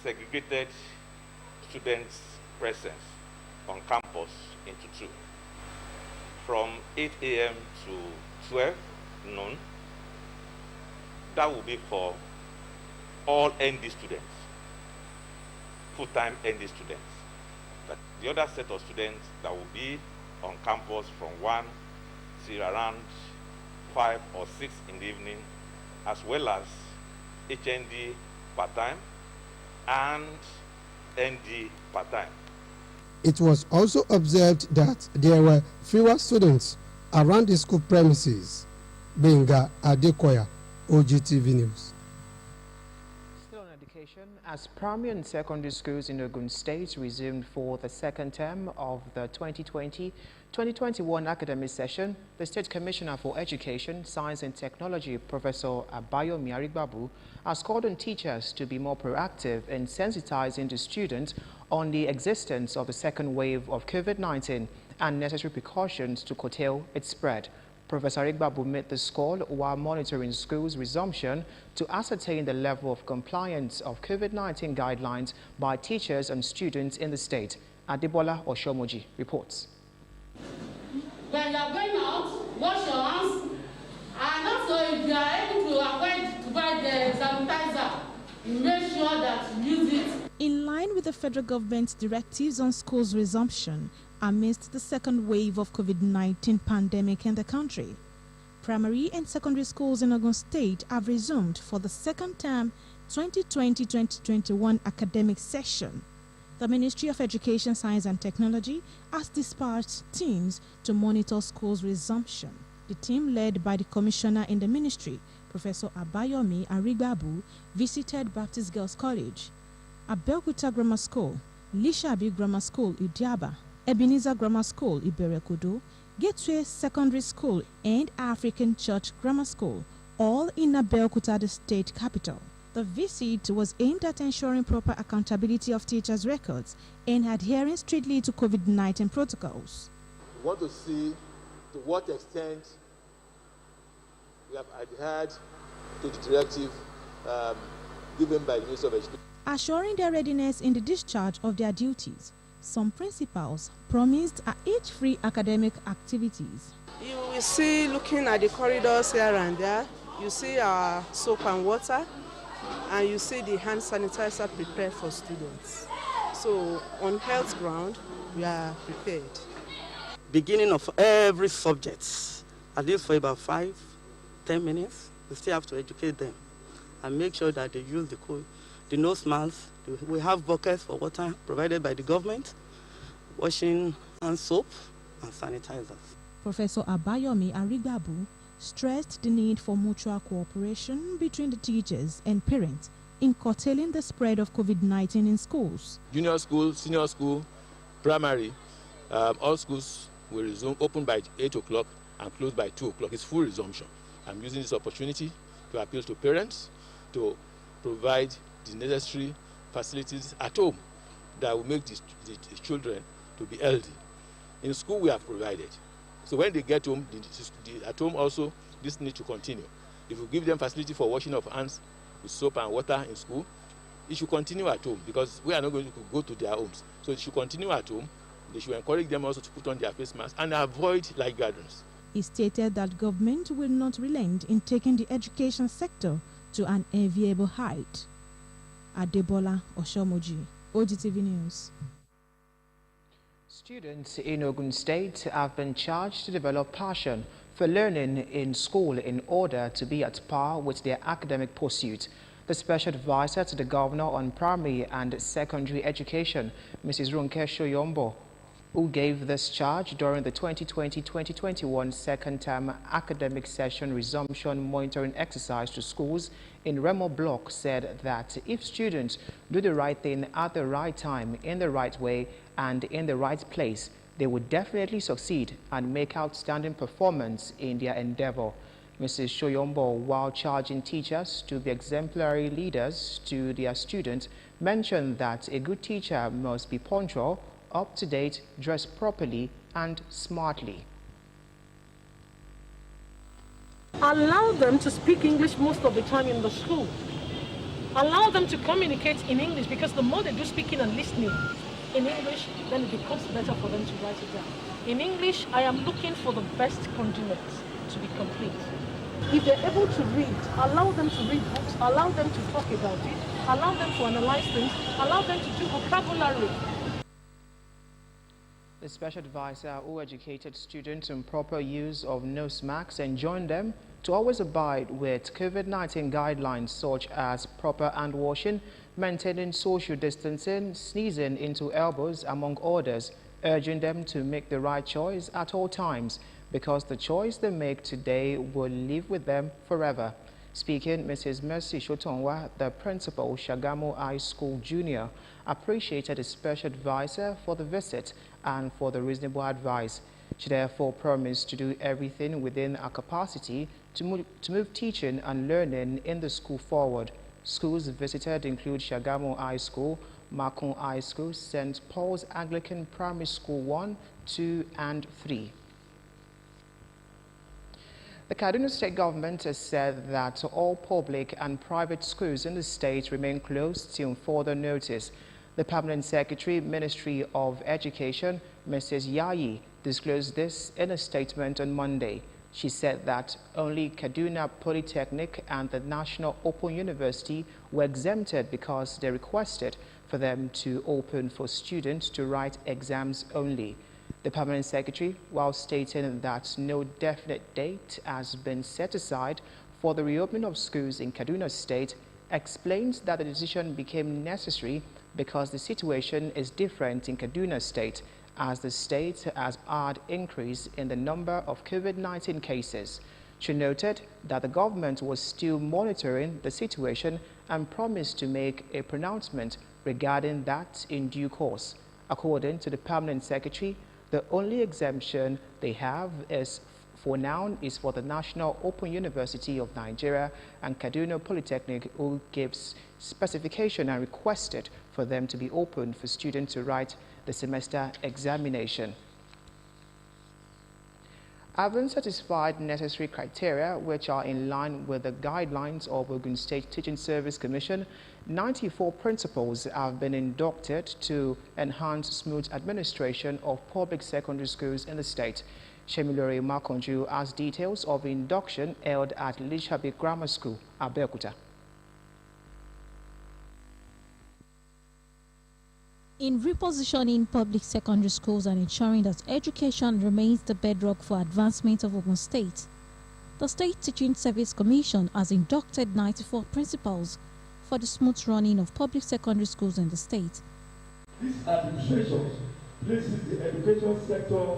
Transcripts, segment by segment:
segregated students' presence on campus into two. From 8 a.m. to 12 noon, that will be for all ND students, full-time ND students. But the other set of students that will be on campus from 1 till around 5 or 6 in the evening, as well as HND part-time and ND part-time. It was also observed that there were fewer students around the school premises. Benga Adekoya, OGTV News. Still on education, as primary and secondary schools in Ogun State resumed for the second term of the 2020-2021 academic session, the State Commissioner for Education, Science and Technology, Professor Abayomi Arigbabu, has called on teachers to be more proactive in sensitizing the students on the existence of the second wave of COVID-19 and necessary precautions to curtail its spread. Professor Arigbabu made this call while monitoring schools' resumption to ascertain the level of compliance of COVID-19 guidelines by teachers and students in the state. Adebola Oshomoji reports. When you are going out, wash your hands, and also if you are able to avoid to buy the sanitizer, make sure that you use it. In line with the federal government's directives on schools resumption amidst the second wave of COVID-19 pandemic in the country, primary and secondary schools in Ogun State have resumed for the second term 2020-2021 academic session. The Ministry of Education, Science and Technology has dispatched teams to monitor schools resumption. The team, led by the commissioner in the ministry, Professor Abayomi Arigbabu, visited Baptist Girls College, Abeokuta Grammar School, Lishabi Grammar School, Idiaba, Ebenezer Grammar School, Iberekodo, Gateway Secondary School, and African Church Grammar School, all in Abeokuta, the state capital. The visit was aimed at ensuring proper accountability of teachers' records and adhering strictly to COVID-19 protocols. We want to see to what extent we have adhered to the directive given by the Ministry of Education. Assuring their readiness in the discharge of their duties, some principals promised age-free academic activities. You will see, looking at the corridors here and there, you see our soap and water, and you see the hand sanitizer prepared for students. So on health ground, we are prepared. Beginning of every subject, at least for about 5-10 minutes, we still have to educate them and make sure that they use the nose masks. We have buckets for water provided by the government, washing hand soap and sanitizers. Professor Abayomi Arigbabu stressed the need for mutual cooperation between the teachers and parents in curtailing the spread of COVID-19 in schools. Junior school, senior school, primary, all schools will resume, open by 8 o'clock and close by 2 o'clock. It's full resumption. I'm using this opportunity to appeal to parents to provide the necessary facilities at home that will make the children to be healthy. In school, we have provided. So when they get home, at home also, this needs to continue. If we give them facility for washing of hands with soap and water in school, it should continue at home because we are not going to go to their homes. So it should continue at home. They should encourage them also to put on their face masks and avoid large gatherings. He stated that government will not relent in taking the education sector to an enviable height. Adebola Oshomoji, OGTV News. Students in Ogun State have been charged to develop passion for learning in school in order to be at par with their academic pursuits. The Special Advisor to the Governor on Primary and Secondary Education, Mrs. Runke Shoyombo, who gave this charge during the 2020-2021 second-term academic session resumption monitoring exercise to schools in Remo Block, said that if students do the right thing at the right time, in the right way, and in the right place, they would definitely succeed and make outstanding performance in their endeavor. Mrs. Shoyombo, while charging teachers to be exemplary leaders to their students, mentioned that a good teacher must be punctual, up to date, dressed properly and smartly. Allow them to speak English most of the time in the school. Allow them to communicate in English, because the more they do speaking and listening in English, then it becomes better for them to write it down. In English, I am looking for the best conduit to be complete. If they're able to read, allow them to read books, allow them to talk about it, allow them to analyze things, allow them to do vocabulary. The special advisor who educated students in proper use of nose masks enjoined them to always abide with COVID-19 guidelines such as proper hand washing, maintaining social distancing, sneezing into elbows, among others, urging them to make the right choice at all times, because the choice they make today will live with them forever. Speaking, Mrs. Mercy Shotongwa, the principal, Shagamu High School Junior, appreciated the special advisor for the visit and for the reasonable advice. She therefore promised to do everything within her capacity to move teaching and learning in the school forward. Schools visited include Shagamu High School, Makun High School, St. Paul's Anglican Primary School 1, 2, and 3. The Kaduna State government has said that all public and private schools in the state remain closed till further notice. The Permanent Secretary, Ministry of Education, Mrs. Yayi, disclosed this in a statement on Monday. She said that only Kaduna Polytechnic and the National Open University were exempted because they requested for them to open for students to write exams only. The Permanent Secretary, while stating that no definite date has been set aside for the reopening of schools in Kaduna State, explains that the decision became necessary because the situation is different in Kaduna State, as the state has had increase in the number of COVID-19 cases. She noted that the government was still monitoring the situation and promised to make a pronouncement regarding that in due course. According to the Permanent Secretary, the only exemption they have is for now is for the National Open University of Nigeria and Kaduna Polytechnic, who gives specification and requested for them to be open for students to write the semester examination. Having satisfied necessary criteria which are in line with the guidelines of Ogun State Teaching Service Commission, 94 principals have been inducted to enhance smooth administration of public secondary schools in the state. Shemilore Makonju has details of the induction held at Lishabi Grammar School, Abeokuta. In repositioning public secondary schools and ensuring that education remains the bedrock for advancement of Ogun State, the State Teaching Service Commission has inducted 94 principals for the smooth running of public secondary schools in the state. This administration places the education sector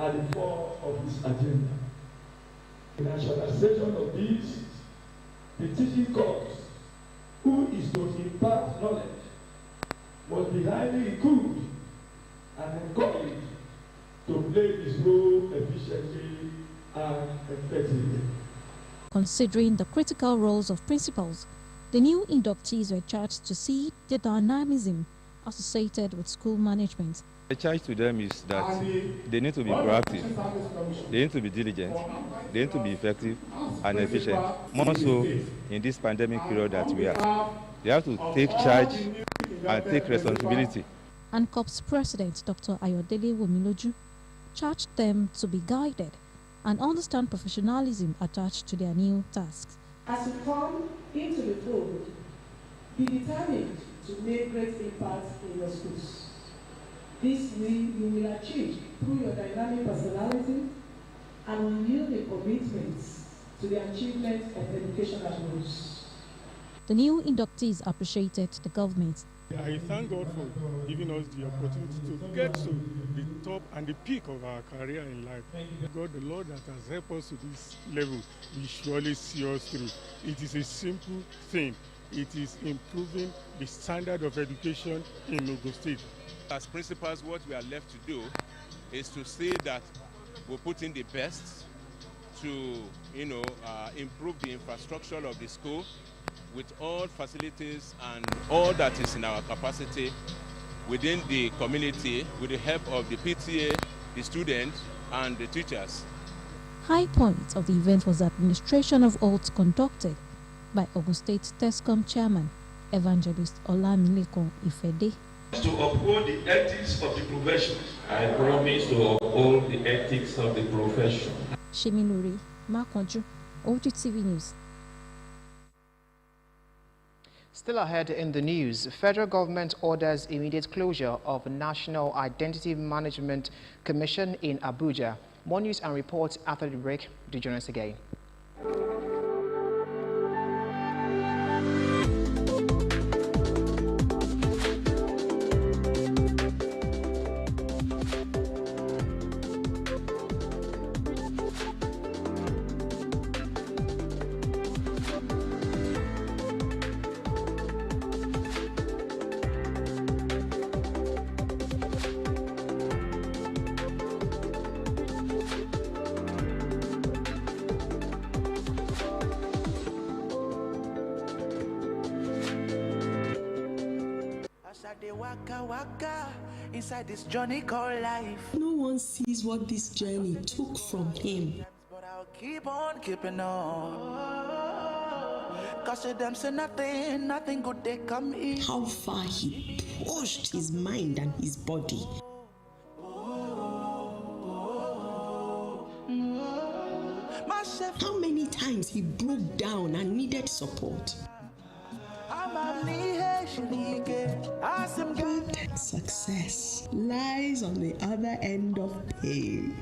at the fore of its agenda. The nationalization of these, the teaching corps, who is to impart knowledge, must be highly equipped and encouraged to play his role efficiently and effectively. Considering the critical roles of principals, the new inductees were charged to see the dynamism associated with school management. The charge to them is that they need to be proactive, they need to be diligent, they need to be effective and efficient. More so in this pandemic period that we are. They have to take charge and take responsibility. And COPS President Dr. Ayodele Womiloju charged them to be guided and understand professionalism attached to their new tasks. As you come into the fold, be determined to make great impact in your schools. This you will achieve through your dynamic personality and will yield a commitment to the achievement of educational goals. The new inductees appreciated the government. I thank God for giving us the opportunity to get to the top and the peak of our career in life. God, the Lord that has helped us to this level, will surely see us through. It is a simple thing. It is improving the standard of education in Ogun State. As principals, what we are left to do is to see that we put in the best to, improve the infrastructure of the school with all facilities and all that is in our capacity within the community with the help of the PTA, the students, and the teachers. High point of the event was the administration of oaths conducted by Ogun State TESCOM Chairman, Evangelist Olamilekan Ifede. To uphold the ethics of the profession. I promise to uphold the ethics of the profession. Shemiluri Makonju, OGTV News. Still ahead in the news, federal government orders immediate closure of National Identity Management Commission in Abuja. More news and reports after the break. Do join us again. Inside this journey called life, no one sees what this journey took from him. but I'll keep on keeping on. Cause to them say nothing good they come in. How far he pushed his mind and his body. How many times he broke down and needed support. But success lies on the other end of pain.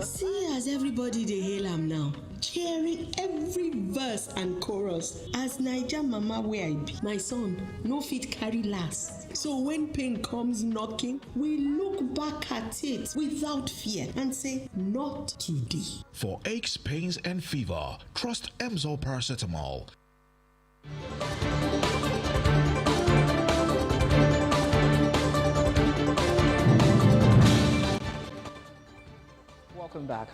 See as everybody they hail am now, cheering every verse and chorus. As Naija mama where I be, my son no fit carry last. So when pain comes knocking, we look back at it without fear and say, not today. For aches, pains, and fever, trust Emzor Paracetamol. Welcome back.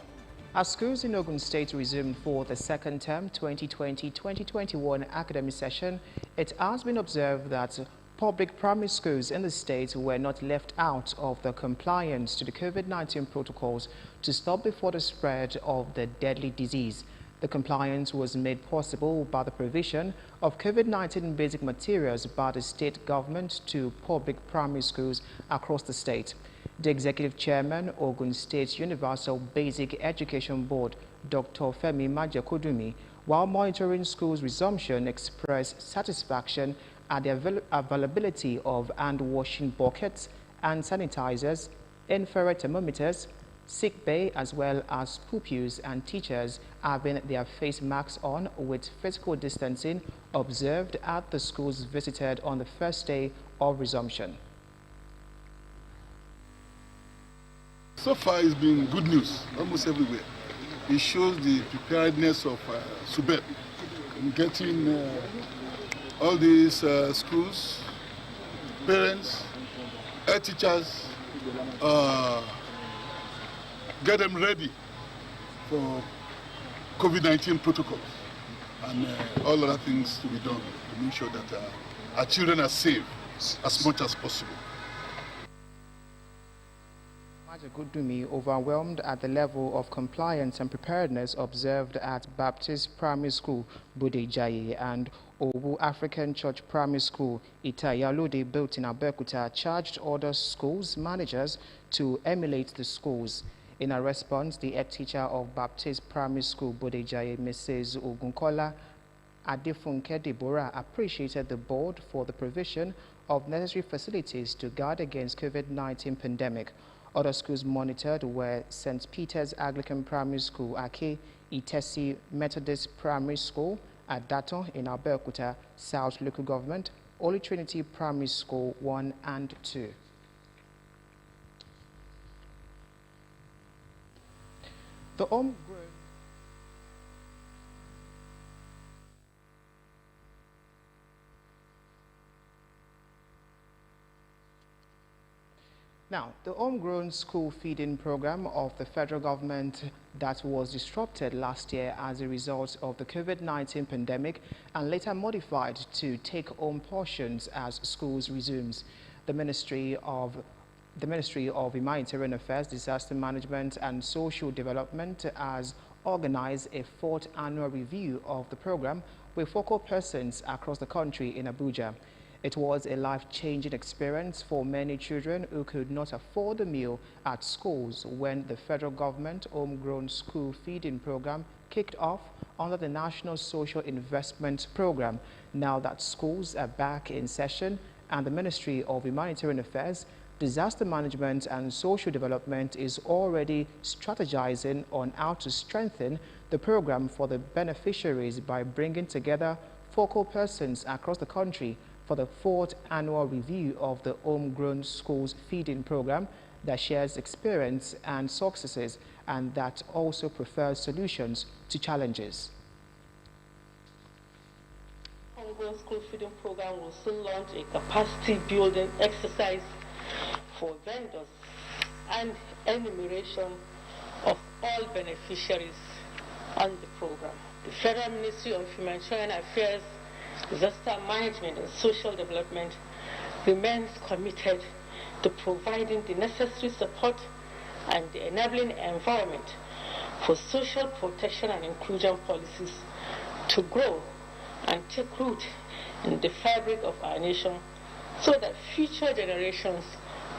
As schools in Ogun State resumed for the second term 2020-2021 academic session, it has been observed that public primary schools in the state were not left out of the compliance to the COVID-19 protocols to stop before the spread of the deadly disease. The compliance was made possible by the provision of COVID-19 basic materials by the state government to public primary schools across the state. The Executive Chairman, Ogun State Universal Basic Education Board, Dr. Femi Majakodumi, while monitoring schools' resumption, expressed satisfaction at the availability of hand-washing buckets and sanitizers, infrared thermometers, sick bay, as well as pupils and teachers having their face masks on with physical distancing observed at the schools visited on the first day of resumption. So far, it's been good news almost everywhere. It shows the preparedness of SUBEP in getting all these schools, parents, head teachers, get them ready for COVID-19 protocols and all other things to be done to make sure that our children are safe as much as possible. Majakodumi overwhelmed at the level of compliance and preparedness observed at Baptist Primary School, Bodejaye, and Obu African Church Primary School, Itayalode, built in Abeokuta, charged other schools managers to emulate the schools. In a response, the head teacher of Baptist Primary School, Bodejaye, Mrs. Ogunkola Adefunke Deborah, appreciated the board for the provision of necessary facilities to guard against COVID-19 pandemic. Other schools monitored were St. Peter's Anglican Primary School, Ake, Itesi Methodist Primary School, Adaton in Abeokuta, South Local Government, Holy Trinity Primary School 1 and 2. The homegrown Now, the homegrown school feeding program of the federal government that was disrupted last year as a result of the COVID-19 pandemic and later modified to take home portions as schools resumes. The Ministry of Humanitarian Affairs, Disaster Management and Social Development has organized a 4th annual review of the program with focal persons across the country in Abuja. It was a life-changing experience for many children who could not afford a meal at schools when the federal government homegrown school feeding program kicked off under the National Social Investment Program. Now that schools are back in session and the Ministry of Humanitarian Affairs, Disaster Management and Social Development is already strategizing on how to strengthen the program for the beneficiaries by bringing together focal persons across the country for the 4th annual review of the Homegrown Schools Feeding Program that shares experience and successes and that also prefers solutions to challenges. Homegrown School Feeding Program will soon launch a capacity building exercise for vendors and enumeration of all beneficiaries on the program. The Federal Ministry of Humanitarian Affairs, Disaster Management and Social Development remains committed to providing the necessary support and the enabling environment for social protection and inclusion policies to grow and take root in the fabric of our nation so that future generations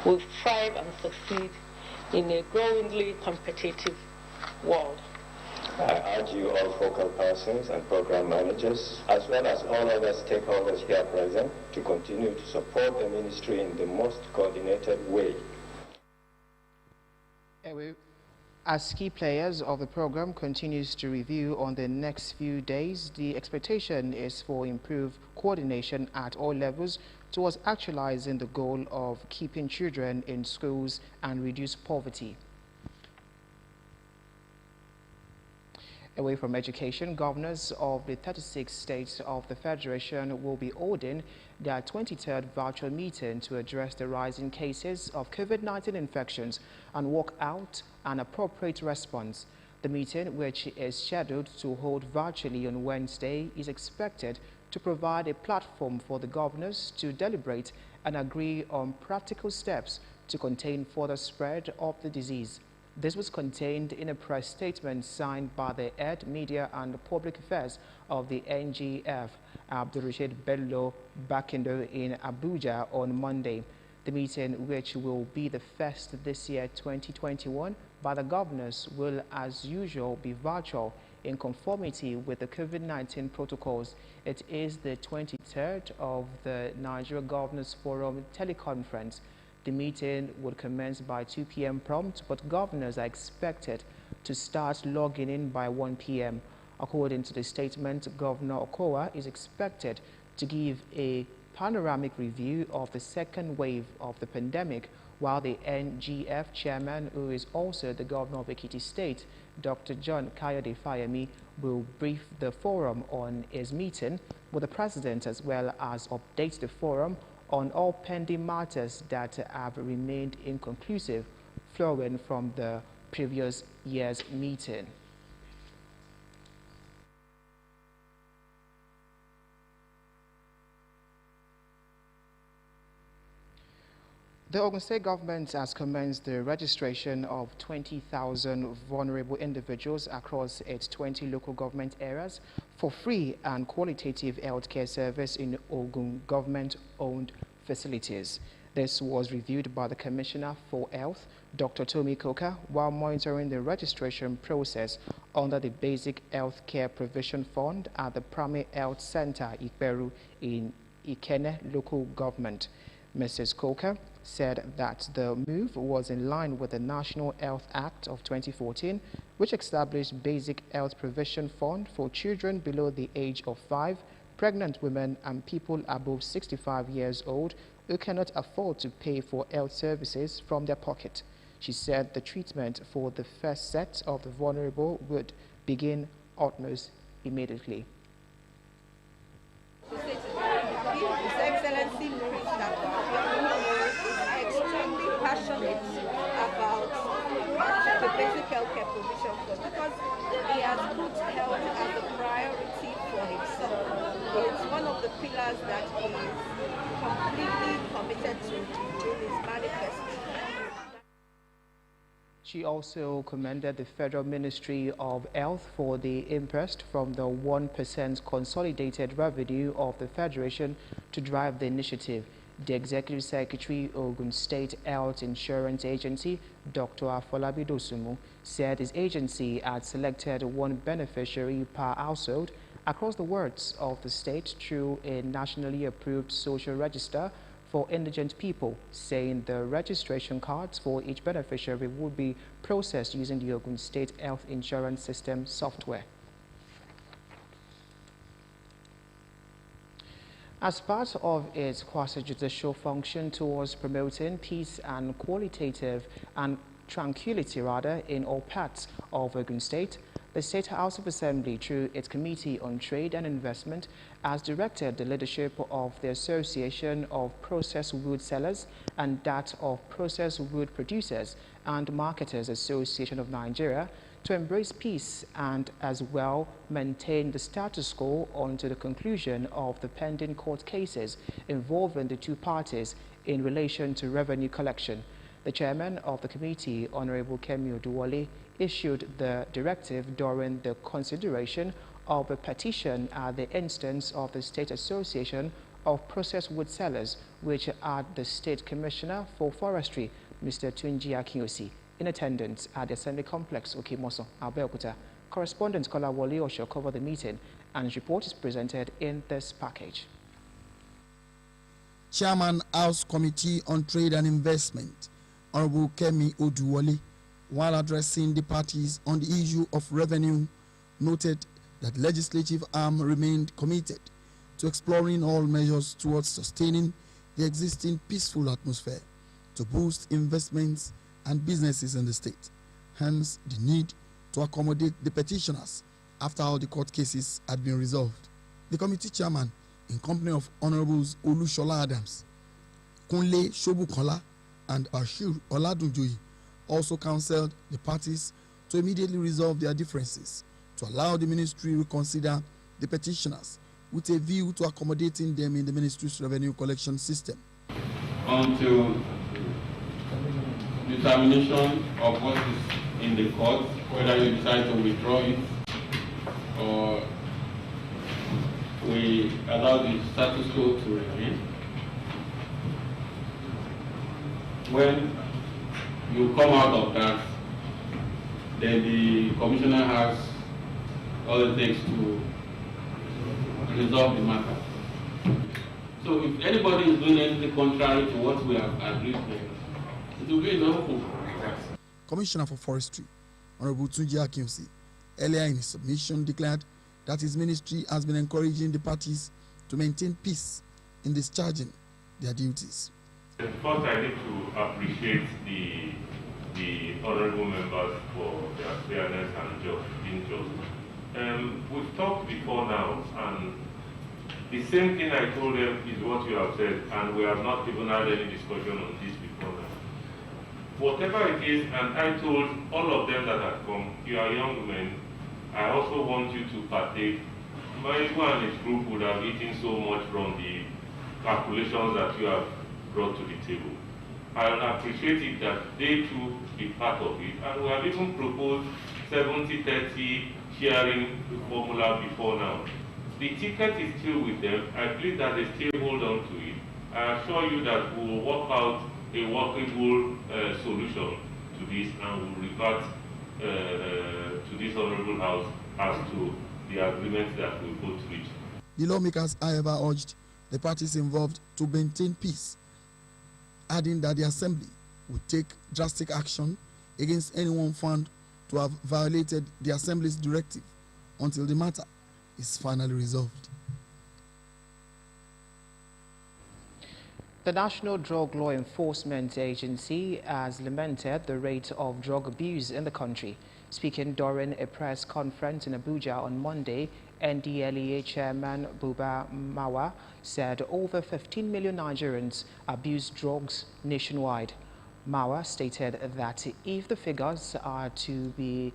will thrive and succeed in a growingly competitive world. I urge you all focal persons and program managers, as well as all other stakeholders here present, to continue to support the ministry in the most coordinated way. As key players of the program continues to review on the next few days, the expectation is for improved coordination at all levels towards actualizing the goal of keeping children in schools and reduce poverty. Away from education, governors of the 36 states of the Federation will be holding their 23rd virtual meeting to address the rising cases of COVID-19 infections and work out an appropriate response. The meeting, which is scheduled to hold virtually on Wednesday, is expected to provide a platform for the governors to deliberate and agree on practical steps to contain further spread of the disease. This was contained in a press statement signed by the Head Media and Public Affairs of the NGF, Abdulrashid Bello Bakindo, in Abuja on Monday. The meeting, which will be the first this year, 2021, by the governors, will as usual be virtual in conformity with the COVID-19 protocols. It is the 23rd of the Nigeria Governors Forum teleconference. The meeting would commence by 2 p.m. prompt, but governors are expected to start logging in by 1 p.m. According to the statement, Governor Okowa is expected to give a panoramic review of the second wave of the pandemic, while the NGF chairman, who is also the governor of Ekiti State, Dr. John Kayode Fayemi, will brief the forum on his meeting with the president, as well as update the forum on all pending matters that have remained inconclusive, flowing from the previous year's meeting. The Ogun State government has commenced the registration of 20,000 vulnerable individuals across its 20 local government areas for free and qualitative healthcare service in Ogun government-owned facilities. This was reviewed by the Commissioner for Health, Dr. Tomi Koka, while monitoring the registration process under the Basic Health Care Provision Fund at the Primary Health Center, Ikperu, in Ikene local government. Mrs. Koka said that the move was in line with the National Health Act of 2014, which established Basic Health Provision Fund for children below the age of 5, pregnant women and people above 65 years old who cannot afford to pay for health services from their pocket. She said the treatment for the first set of the vulnerable would begin almost immediately. His Excellency Louis is extremely passionate about the basic healthcare provision fund because he has put health as a priority for himself. It's one of the pillars that he is completely committed to in his manifesto. She also commended the Federal Ministry of Health for the imprest from the 1% consolidated revenue of the Federation to drive the initiative. The Executive Secretary, Ogun State Health Insurance Agency, Dr. Afolabi Dosumu, said his agency had selected one beneficiary per household across the wards of the state through a nationally approved social register for indigent people, saying the registration cards for each beneficiary would be processed using the Ogun State Health Insurance System software. As part of its quasi-judicial function towards promoting peace and tranquility in all parts of Ogun State, the State House of Assembly, through its Committee on Trade and Investment, has directed the leadership of the Association of Processed Wood Sellers and that of Processed Wood Producers and Marketers Association of Nigeria to embrace peace and as well maintain the status quo until the conclusion of the pending court cases involving the two parties in relation to revenue collection. The chairman of the committee, Honorable Kemi Oduwole, issued the directive during the consideration of a petition at the instance of the State Association of Processed Wood Sellers, which had the State Commissioner for Forestry, Mr. Tunji Akinyosi, in attendance at the Assembly Complex, Okimoso, Abeokuta. Correspondent Kolawole Osho covered the meeting, and his report is presented in this package. Chairman, House Committee on Trade and Investment, Honorable Kemi Oduwole, while addressing the parties on the issue of revenue, noted that legislative arm remained committed to exploring all measures towards sustaining the existing peaceful atmosphere to boost investments and businesses in the state, hence the need to accommodate the petitioners after all the court cases had been resolved. The committee chairman, in company of Honorables Olushola Adams, Kunle Shobukola, and Ashur Oladunjoyi, also counseled the parties to immediately resolve their differences to allow the ministry to reconsider the petitioners with a view to accommodating them in the ministry's revenue collection system. Until determination of what is in the court, whether you decide to withdraw it or we allow the status quo to remain. When you come out of that, then the commissioner has all it takes to resolve the matter. So if anybody is doing anything contrary to what we have agreed with, it will be in open. Commissioner for Forestry, Honorable Tunji Akinyosi, earlier in his submission declared that his ministry has been encouraging the parties to maintain peace in discharging their duties. First, I need to appreciate the honorable members for their fairness and being just. We've talked before now, and the same thing I told them is what you have said, and we have not even had any discussion on this before now. Whatever it is, and I told all of them that have come, you are young men, I also want you to partake. Maibu and his group would have eaten so much from the calculations that you have brought to the table. I appreciate it that they too be part of it, and we have even proposed 70-30 sharing formula before now. The ticket is still with them. I believe that they still hold on to it. I assure you that we will work out a workable solution to this, and we will revert to this honorable house as to the agreement that we both reached. The lawmakers, however, urged the parties involved to maintain peace, adding that the Assembly would take drastic action against anyone found to have violated the Assembly's directive until the matter is finally resolved. The National Drug Law Enforcement Agency has lamented the rate of drug abuse in the country. Speaking during a press conference in Abuja on Monday, NDLEA Chairman Buba Mawa said over 15 million Nigerians abuse drugs nationwide. Mawa stated that if the figures are to be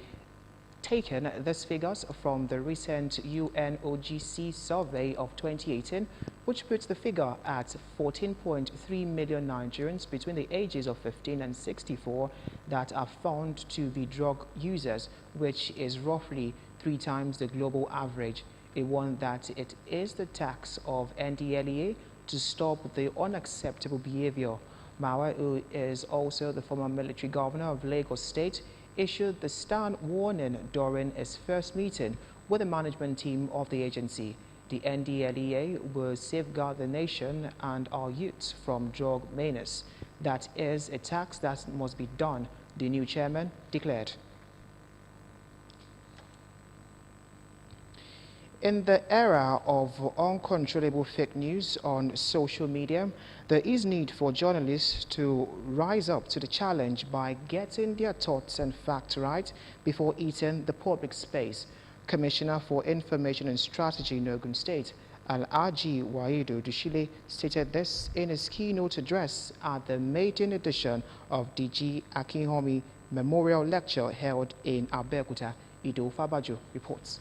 taken these figures from the recent UNOGC survey of 2018, which puts the figure at 14.3 million Nigerians between the ages of 15 and 64 that are found to be drug users, which is roughly 3 times the global average. It warned that it is the task of NDLEA to stop the unacceptable behavior. Mawa, who is also the former military governor of Lagos State, issued the stern warning during his first meeting with the management team of the agency. The NDLEA will safeguard the nation and our youths from drug menace. That is a task that must be done, the new chairman declared. In the era of uncontrollable fake news on social media, there is need for journalists to rise up to the challenge by getting their thoughts and facts right before eating the public space. Commissioner for Information and Strategy in Ogun State, Alhaji Waidu Dushile, stated this in his keynote address at the maiden edition of DG Akinhomi Memorial Lecture held in Abeokuta. Ido Fabajo reports.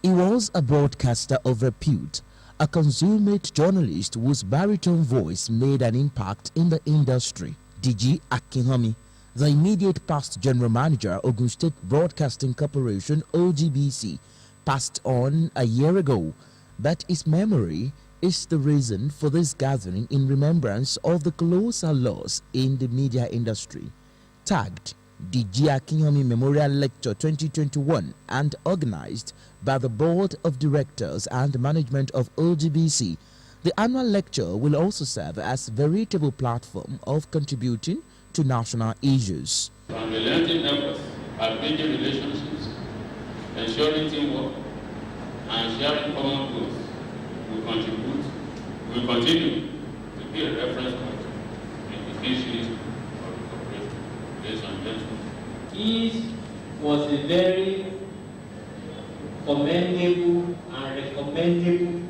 He was a broadcaster of repute, a consummate journalist whose baritone voice made an impact in the industry. DG Akinhomi, the immediate past general manager, Ogun State Broadcasting Corporation, OGBC, passed on a year ago, but his memory is the reason for this gathering in remembrance of the colossal loss in the media industry. Tagged DG Akinhomi Memorial Lecture 2021 and organized by the Board of Directors and Management of OGBC, the annual lecture will also serve as a veritable platform of contributing to national issues. Unrelenting efforts at building relationships, ensuring teamwork, and sharing common goals will continue to be a reference point in the history of the corporation. Ladies and gentlemen, he was a very commendable and recommendable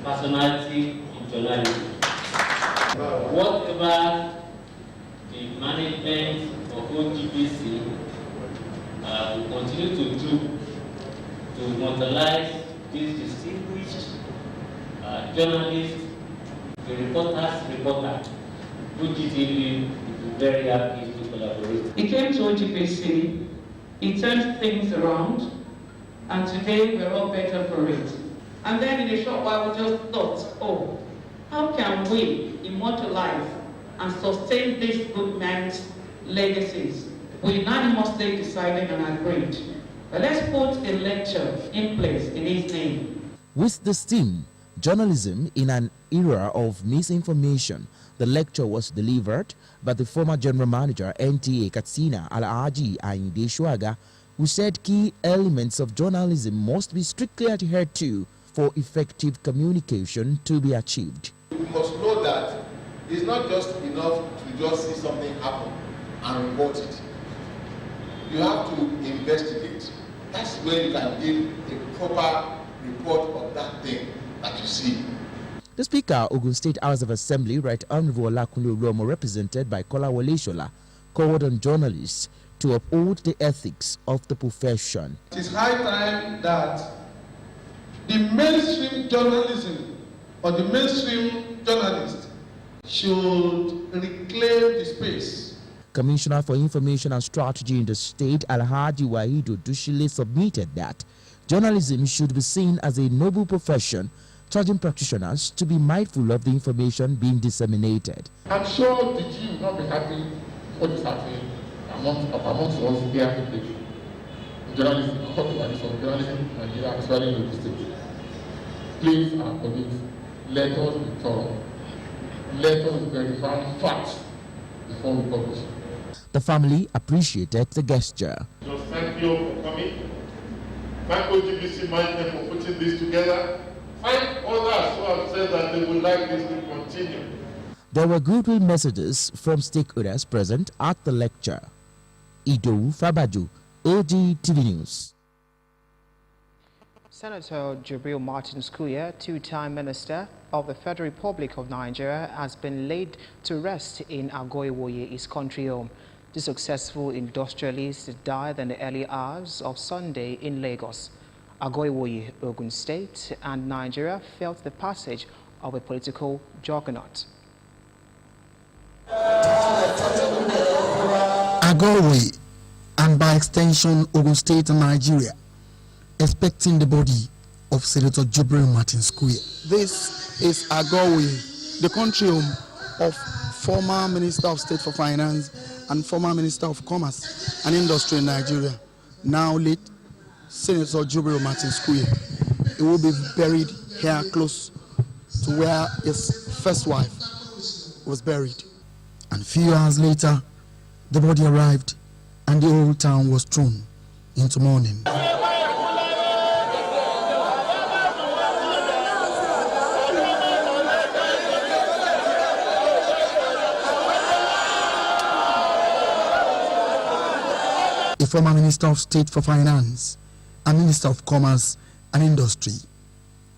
personality in journalism. Whatever the management of OGBC will continue to do to immortalize this distinguished journalist, the reporter, OGTV will be very happy to collaborate. He came to OGBC, he turned things around, and today we're all better for it. And then in a short while we just thought, oh, how can we immortalize and sustain this good man's legacies? We unanimously decided and agreed. But let's put a lecture in place in his name. With this theme, journalism in an era of misinformation, the lecture was delivered by the former general manager NTA Katsina, Alhaji Ayinde Shuaga, who said key elements of journalism must be strictly adhered to for effective communication to be achieved. You must know that it's not just enough to just see something happen and report it. You have to investigate. That's when you can give a proper report of that thing that you see. The Speaker, Ogun State House of Assembly, Right Honorable Olakunle Oluomo, represented by Kolawole Shola, called on journalists to uphold the ethics of the profession. It is high time that the mainstream journalism or the mainstream journalist should reclaim the space. Commissioner for Information and Strategy in the state, Alhaji Waidu Dushile, submitted that journalism should be seen as a noble profession, charging practitioners to be mindful of the information being disseminated. I'm sure the G will not be happy what is happening amongst us here in journalism, journalism in Nigeria, especially in the state. Please, our colleagues, let us be thorough. Let us verify facts before we publish. The family appreciated the gesture. Just thank you for coming. Thank OGBC management for putting this together. Thank others who have said that they would like this to continue. There were goodwill messages from stakeholders present at the lecture. Ido Fabaju, OGTV News. Senator Jubril Martin Skuya, two-time Minister of the Federal Republic of Nigeria, has been laid to rest in Agoiwoye, his country home. The successful industrialist died in the early hours of Sunday in Lagos. Agoiwoye, Ogun State, and Nigeria felt the passage of a political juggernaut. Agoiwoye, and by extension Ogun State and Nigeria, expecting the body of Senator Jubril Martin Square. This is Agoiwoye, the country home of former Minister of State for Finance and former Minister of Commerce and Industry in Nigeria, now late Senator Jubril Martin Square. He will be buried here close to where his first wife was buried. And a few hours later, the body arrived and the whole town was thrown into mourning. A former Minister of State for Finance and Minister of Commerce and Industry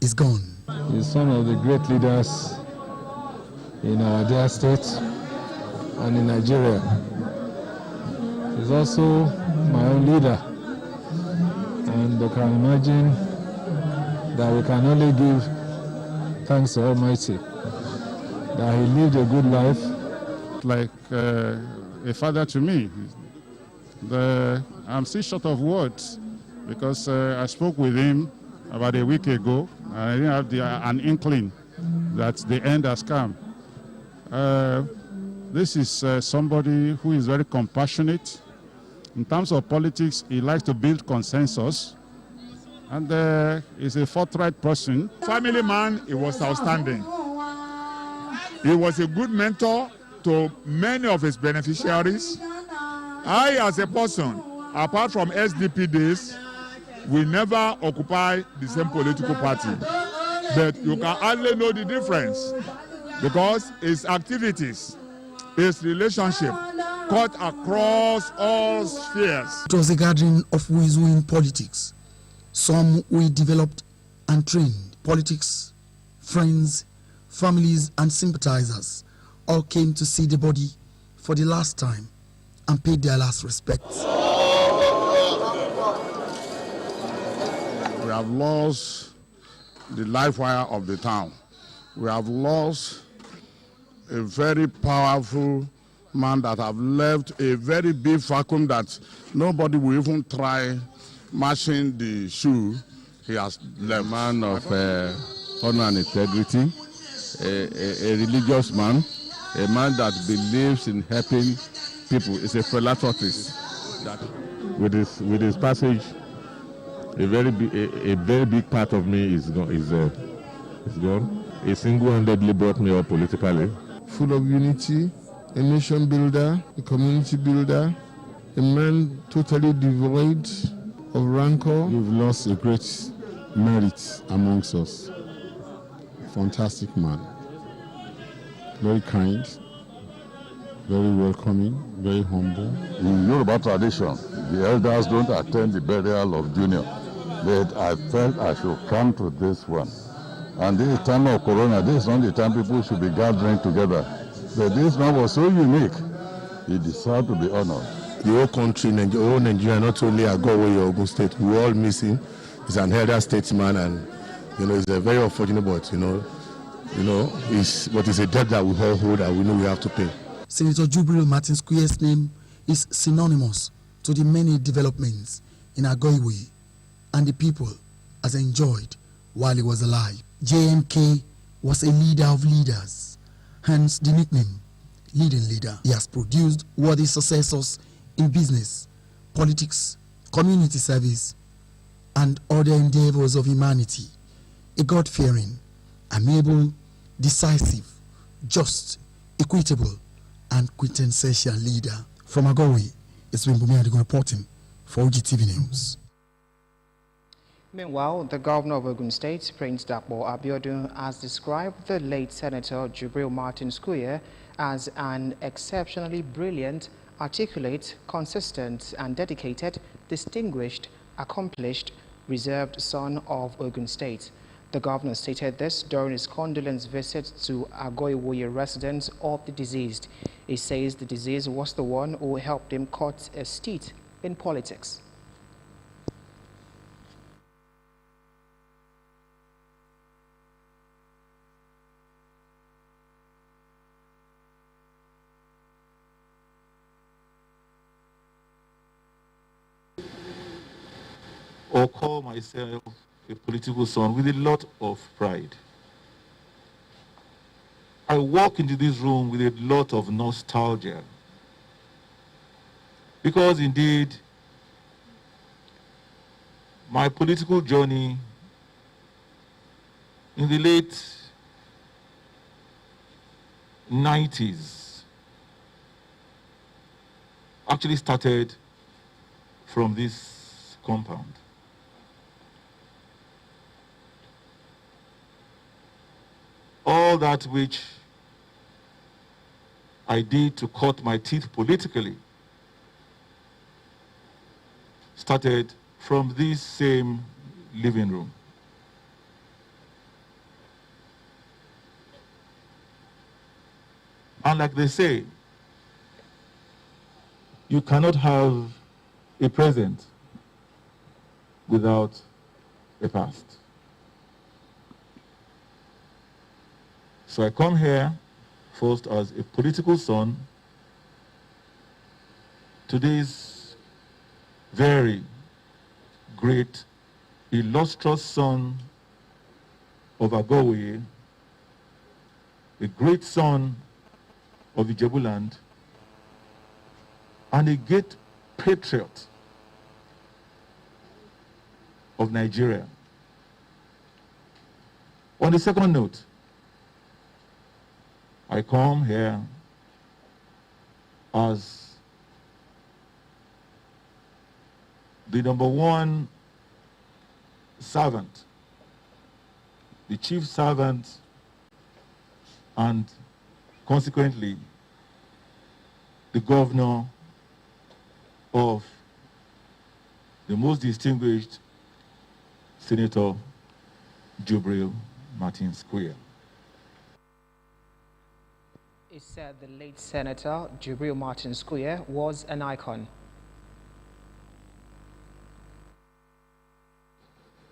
is gone. He's one of the great leaders in our dear state and in Nigeria. He's also my own leader, and you can imagine that we can only give thanks to Almighty that he lived a good life. Like a father to me. I'm still short of words because I spoke with him about a week ago and I didn't have an inkling that the end has come. This is somebody who is very compassionate. In terms of politics, he likes to build consensus, and he's a forthright person. Family man, he was outstanding. He was a good mentor to many of his beneficiaries. I, as a person, apart from SDP days, we never occupy the same political party. But you can hardly know the difference because his activities, his relationship, cut across all spheres. It was a gathering of who is who in politics. Some we developed and trained. Politics, friends, families and sympathizers all came to see the body for the last time and paid their last respects. We have lost the life wire of the town. We have lost a very powerful man that have left a very big vacuum that nobody will even try matching the shoe he has left. A man of honor and integrity, a religious man, a man that believes in helping people. Is a philanthropist. With his passage, a very big part of me is gone. He single-handedly brought me up politically. Full of unity, a nation builder, a community builder, a man totally devoid of rancor. We've lost a great merit amongst us. Fantastic man. Very kind, very welcoming, very humble. In Yoruba tradition, the elders don't attend the burial of junior. But I felt I should come to this one. And this time of Corona, this is not the time people should be gathering together. But this man was so unique, he deserved to be honored. The whole country, the whole Nigeria, not only Agoiwoye or Ogun State, we all miss him. He's an elder statesman, and he's a very unfortunate, but it's a debt that we all hold and we know we have to pay. Senator Jubril Martin Square's name is synonymous to the many developments in Agoiwoye and the people has enjoyed while he was alive. JMK was a leader of leaders, hence the nickname leading leader. He has produced worthy successors in business, politics, community service, and other endeavors of humanity. A God-fearing, amiable, decisive, just, equitable, and quintessential leader. From Agoiwoye, it's Wimbumi Adigun reporting for OGTV News. Meanwhile, the governor of Ogun State, Prince Dapo Abiodun, has described the late Senator Jubril Martin Square as an exceptionally brilliant, articulate, consistent, and dedicated, distinguished, accomplished, reserved son of Ogun State. The governor stated this during his condolence visit to Agoiwoye residents of the deceased. He says the disease was the one who helped him cut his teeth in politics. Or call myself a political son with a lot of pride. I walk into this room with a lot of nostalgia because indeed my political journey in the late 90s actually started from this compound. All that which I did to cut my teeth politically started from this same living room. And like they say, you cannot have a present without a past. So I come here first as a political son to this very great, illustrious son of Agowe, a great son of Ijebuland, and a great patriot of Nigeria. On the second note, I come here as the #1 servant, the chief servant, and consequently the governor of the most distinguished Senator Jubril Martin Square. It said the late Senator Jubril Martin Square was an icon.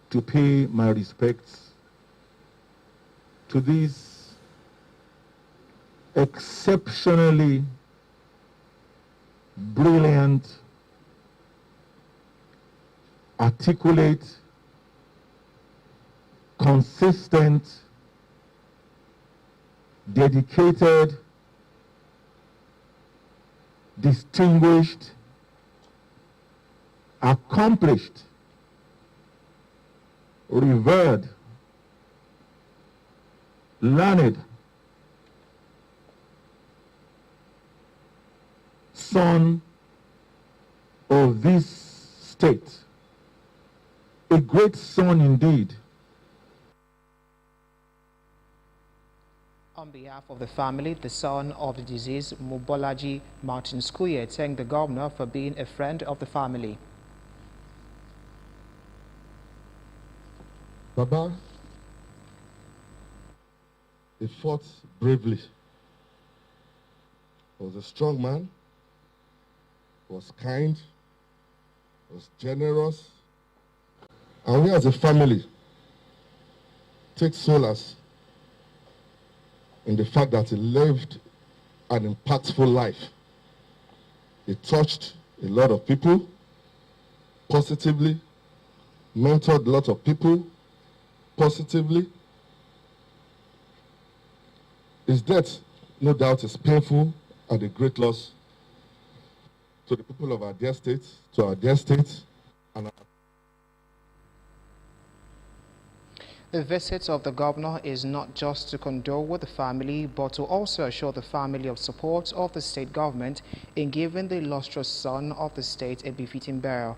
To pay my respects to this exceptionally brilliant, articulate, consistent, dedicated, distinguished, accomplished, revered, learned son of this state, a great son indeed. On behalf of the family, the son of the deceased Mobolaji Martin Square thanked the governor for being a friend of the family. Baba, he fought bravely. He was a strong man, he was kind, he was generous, and we as a family take solace in the fact that he lived an impactful life. He touched a lot of people positively, mentored a lot of people positively. His death, no doubt, is painful and a great loss to the people of our dear state, to our dear state, and our The visit of the governor is not just to condole with the family, but to also assure the family of support of the state government in giving the illustrious son of the state a befitting burial.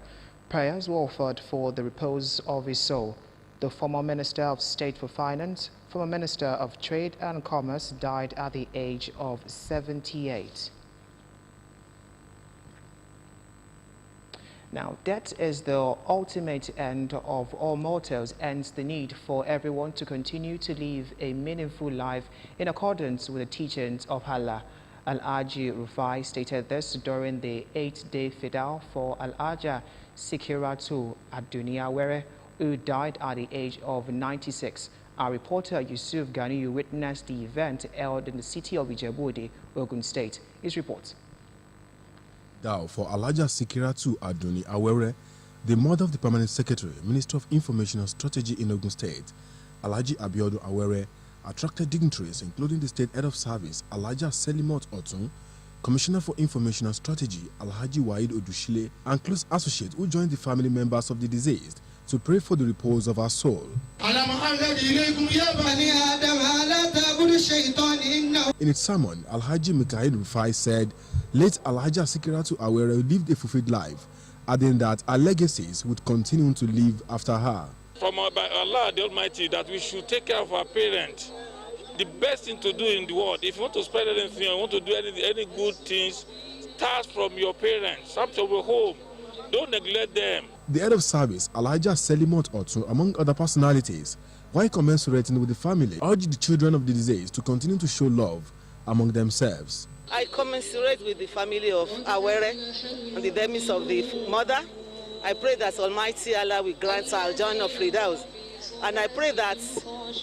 Prayers were offered for the repose of his soul. The former Minister of State for Finance, former Minister of Trade and Commerce, died at the age of 78. Now, death is the ultimate end of all mortals, hence the need for everyone to continue to live a meaningful life in accordance with the teachings of Allah. Alhaji Rufai stated this during the 8-day fidal for Alhaja Sikiratu Aduniawere, who died at the age of 96. Our reporter Yusuf Ganiyu witnessed the event held in the city of Ijebu-Ode, Ogun State. His report. Now, for Alhaja Sikiratu Aduni Awere, the mother of the Permanent Secretary, Minister of Information and Strategy in Ogun State, Alhaji Abiodun Awere, attracted dignitaries including the State Head of Service, Alhaja Selimot Otun, Commissioner for Information and Strategy, Alhaji Waid Odushile, and close associates who joined the family members of the deceased to pray for the repose of her soul. In its sermon, Alhaji Mikael Rufai said, late Alhaja Sikiratu Awere lived a fulfilled life, adding that her legacies would continue to live after her. From Allah the Almighty, that we should take care of our parents. The best thing to do in the world, if you want to spread anything, or you want to do any good things, start from your parents, start from your home. Don't neglect them. The head of service, Alhaja Selimot Otun, among other personalities, while commensurating with the family, urged the children of the deceased to continue to show love among themselves. I commensurate with the family of Awere and the demise of the mother. I pray that Almighty Allah will grant our joy of Firdaus. And I pray that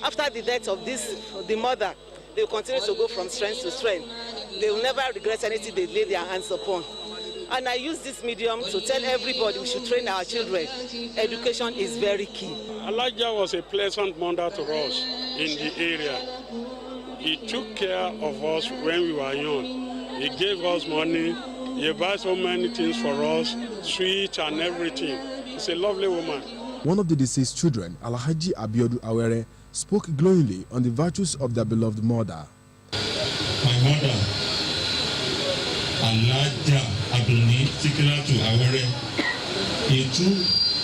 after the death of the mother, they will continue to go from strength to strength. They will never regret anything they lay their hands upon. And I use this medium to tell everybody we should train our children. Education is very key. Elijah was a pleasant mother to us in the area. He took care of us when we were young. He gave us money. He bought so many things for us, sweets and everything. He's a lovely woman. One of the deceased children, Alhaji Abiodun Awere, spoke glowingly on the virtues of their beloved mother. My mother, Alhaja Aduni Sikiratu Awere, a true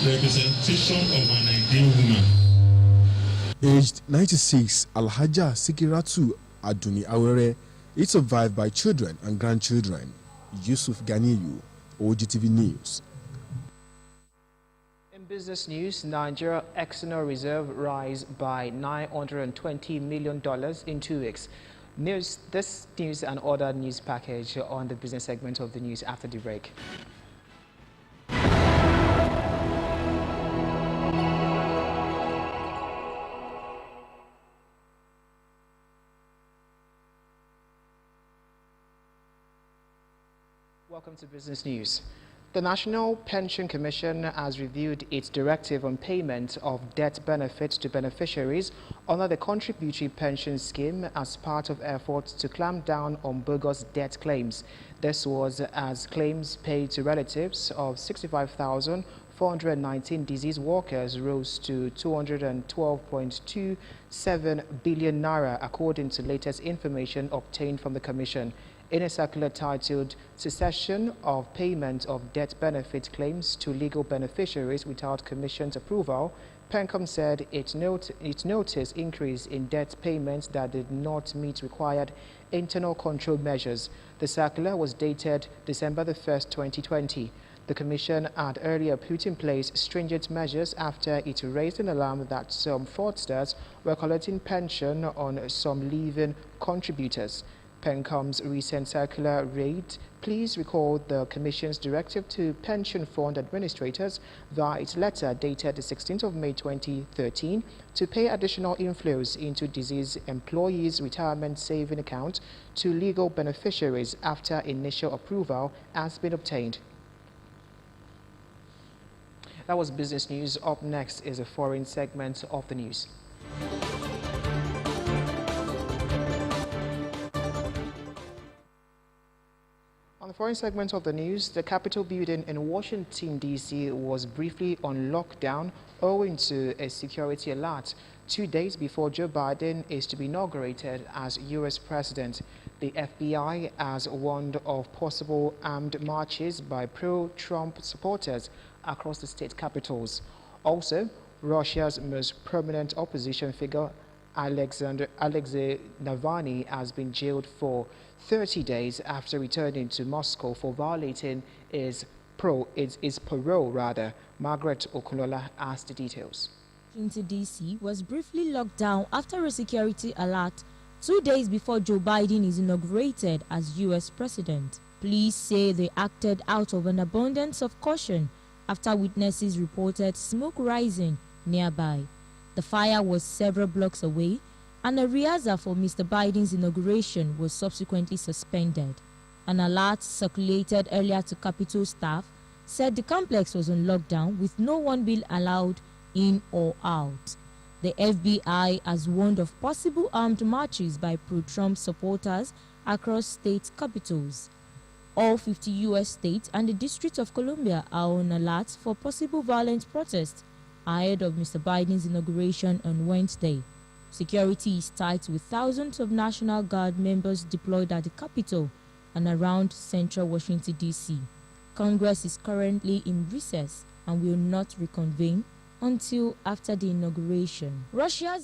representation of an ideal woman. Aged 96, Alhaja Sikiratu Aduni Awere is survived by children and grandchildren. Yusuf Ganiyu, OGTV News. In business news, Nigeria external reserve rise by $920 million in 2 weeks. This news and other news package on the business segment of the news after the break. Welcome to Business News. The National Pension Commission has reviewed its directive on payment of death benefits to beneficiaries under the Contributory Pension Scheme as part of efforts to clamp down on bogus death claims. This was as claims paid to relatives of 65,419 disease workers rose to 212.27 billion naira, according to latest information obtained from the Commission. In a circular titled Cessation of Payment of Death Benefit Claims to Legal Beneficiaries Without Commission's Approval, PENCOM said it noticed increase in death payments that did not meet required internal control measures. The circular was dated December 1st, 2020. The Commission had earlier put in place stringent measures after it raised an alarm that some fraudsters were collecting pension on some living contributors. PENCOM's recent circular reads, please recall the Commission's directive to pension fund administrators via its letter dated the 16th of May 2013 to pay additional inflows into deceased employees' retirement saving account to legal beneficiaries after initial approval has been obtained. That was business news. Up next is a foreign segment of the news. On the foreign segment of the news, the Capitol building in Washington, D.C. was briefly on lockdown owing to a security alert 2 days before Joe Biden is to be inaugurated as U.S. president. The FBI has warned of possible armed marches by pro-Trump supporters across the state capitals. Also, Russia's most prominent opposition figure, Alexei Navalny, has been jailed for 30 days after returning to Moscow for violating his parole. Margaret Okunola asked the details. Washington, D.C. was briefly locked down after a security alert 2 days before Joe Biden is inaugurated as U.S. president. Police say they acted out of an abundance of caution after witnesses reported smoke rising nearby. The fire was several blocks away, and a rehearsal for Mr. Biden's inauguration was subsequently suspended. An alert circulated earlier to Capitol staff said the complex was on lockdown with no one being allowed in or out. The FBI has warned of possible armed marches by pro-Trump supporters across state capitals. All 50 U.S. states and the District of Columbia are on alert for possible violent protests ahead of Mr. Biden's inauguration on Wednesday. Security is tight with thousands of National Guard members deployed at the Capitol and around central Washington, D.C. Congress is currently in recess and will not reconvene until after the inauguration. That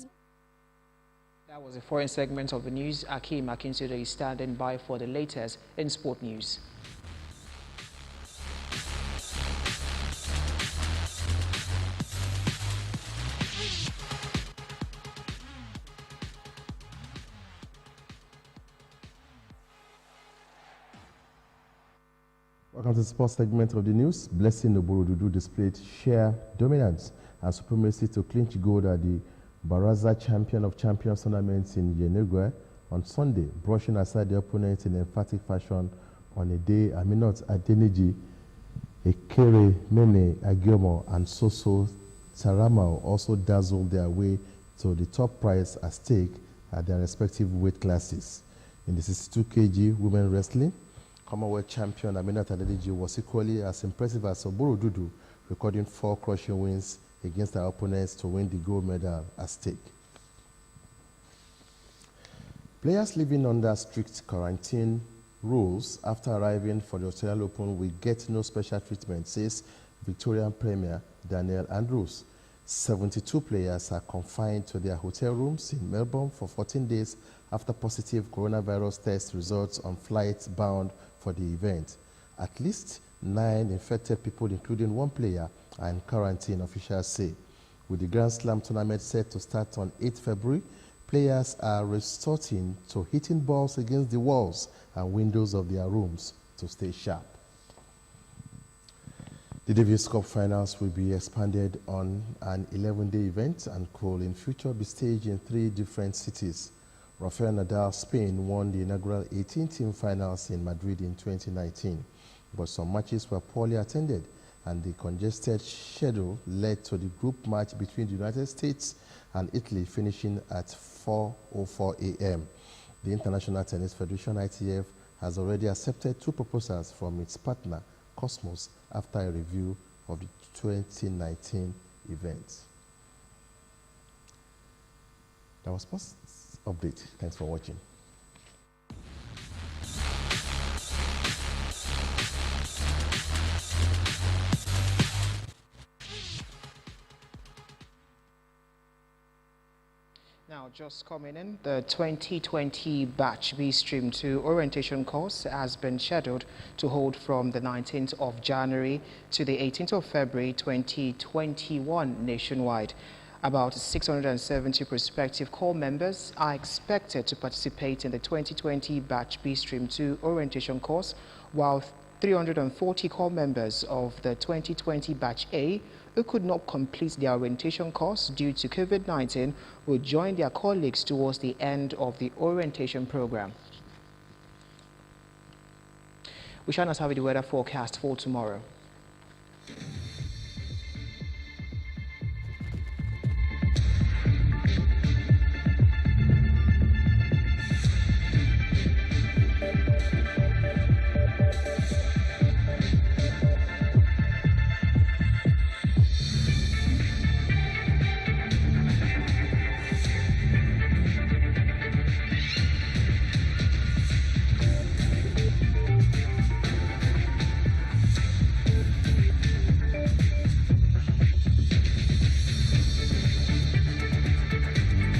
was a foreign segment of the news. Akeem Akinsude is standing by for the latest in sport news. Welcome to the sports segment of the news. Blessing Oborodudu displayed sheer dominance and supremacy to clinch gold at the Baraza Champion of Champions tournament in Yenagoa on Sunday, brushing aside the opponent in emphatic fashion on a day Aminat Adeniji, Ekere Mene Agiomo, and Soso Taramao also dazzled their way to the top prize at stake at their respective weight classes. In the 62 kg women wrestling, Commonwealth champion Aminat Adeniji was equally as impressive as Oborodudu, recording 4 crushing wins against their opponents to win the gold medal at stake. Players living under strict quarantine rules after arriving for the Australian Open will get no special treatment, says Victorian Premier Daniel Andrews. 72 players are confined to their hotel rooms in Melbourne for 14 days after positive coronavirus test results on flights bound for the event. At least 9 infected people, including 1 player, are in quarantine, officials say. With the Grand Slam tournament set to start on 8 February, players are resorting to hitting balls against the walls and windows of their rooms to stay sharp. The Davis Cup finals will be expanded on an 11-day event and could in future be staged in 3 different cities. Rafael Nadal, Spain, won the inaugural 18-team finals in Madrid in 2019, but some matches were poorly attended, and the congested schedule led to the group match between the United States and Italy finishing at 4:04 a.m. The International Tennis Federation, ITF, has already accepted 2 proposals from its partner, Cosmos, after a review of the 2019 event. That was Sports Update. Thanks for watching. Now, just coming in, the 2020 Batch B Stream 2 orientation course has been scheduled to hold from the 19th of January to the 18th of February 2021 nationwide. About 670 prospective corps members are expected to participate in the 2020 Batch B Stream 2 orientation course, while 340 corps members of the 2020 Batch A who could not complete their orientation course due to COVID-19 will join their colleagues towards the end of the orientation program. We shall not have the weather forecast for tomorrow.